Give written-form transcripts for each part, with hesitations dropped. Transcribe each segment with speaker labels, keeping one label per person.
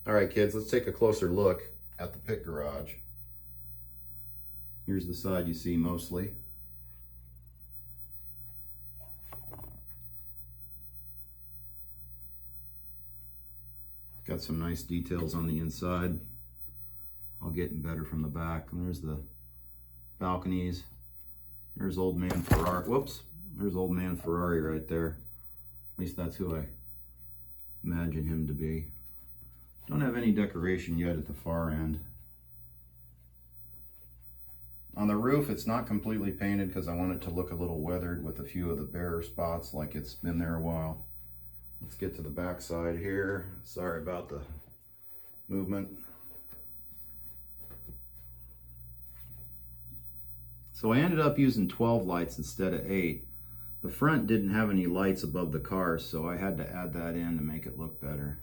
Speaker 1: All right, kids, let's take a closer look at the pit garage. Here's the side you see mostly. Got some nice details on the inside. I'll get in better from the back. And there's the balconies. There's old man Ferrari. Whoops. There's old man Ferrari right there. At least that's who I imagine him to be. Don't have any decoration yet at the far end. On the roof, it's not completely painted because I want it to look a little weathered with a few of the bare spots, like it's been there a while. Let's get to the back side here. Sorry about the movement. So I ended up using 12 lights instead of 8. The front didn't have any lights above the cars, so I had to add that in to make it look better.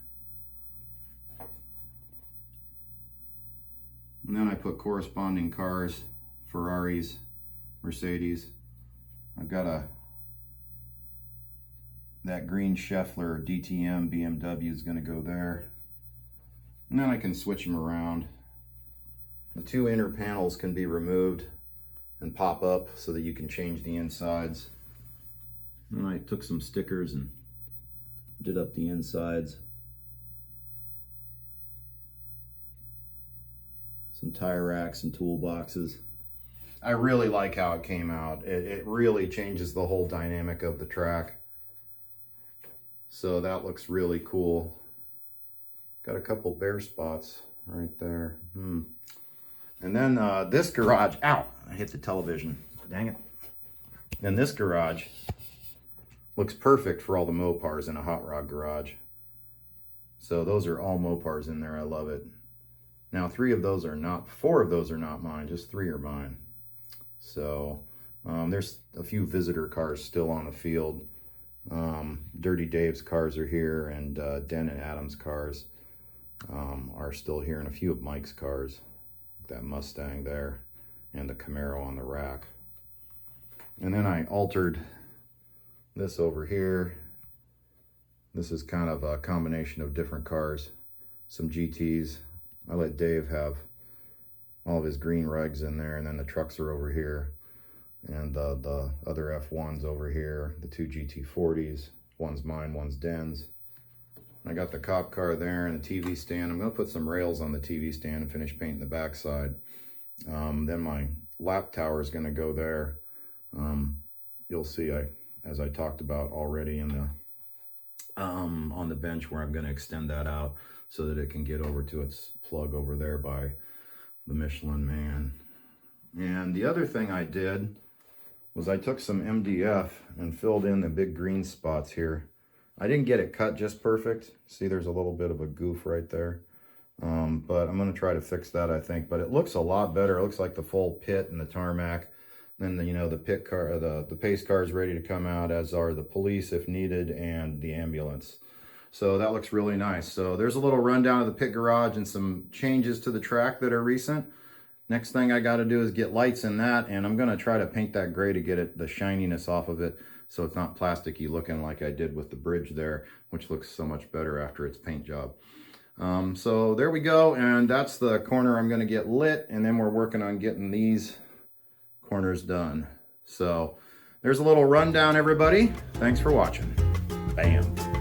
Speaker 1: And then I put corresponding cars, Ferraris, Mercedes. I've got that green Scheffler DTM BMW is going to go there. And then I can switch them around. The 2 inner panels can be removed and pop up so that you can change the insides. And I took some stickers and did up the insides. Some tire racks and toolboxes. I really like how it came out. It really changes the whole dynamic of the track. So that looks really cool. Got a couple bare spots right there. And then this garage, ow, I hit the television, dang it. And this garage looks perfect for all the Mopars in a hot rod garage. So those are all Mopars in there, I love it. Now 4 of those are not mine, just 3 are mine. So there's a few visitor cars still on the field. Dirty Dave's cars are here, and Den and Adam's cars are still here, and a few of Mike's cars, that Mustang there, and the Camaro on the rack. And then I altered this over here. This is kind of a combination of different cars, some GTs. I let Dave have all of his green regs in there, and then the trucks are over here, and the other F1s over here, the 2 GT40s. One's mine, one's Den's. I got the cop car there and the TV stand. I'm going to put some rails on the TV stand and finish painting the backside. Then my lap tower is going to go there. You'll see, as I talked about already in the on the bench, where I'm going to extend that out so that it can get over to its plug over there by the Michelin Man. And the other thing I did was I took some MDF and filled in the big green spots here. I didn't get it cut just perfect. See, there's a little bit of a goof right there. But I'm going to try to fix that, I think. But it looks a lot better. It looks like the full pit and the tarmac. Then the pit car, the pace car is ready to come out, as are the police if needed, and the ambulance. So that looks really nice. So there's a little rundown of the pit garage and some changes to the track that are recent. Next thing I got to do is get lights in that, and I'm going to try to paint that gray to get the shininess off of it, so it's not plasticky looking like I did with the bridge there, which looks so much better after its paint job. So there we go, and that's the corner I'm going to get lit, and then we're working on getting these corners done. So there's a little rundown, everybody. Thanks for watching. Bam.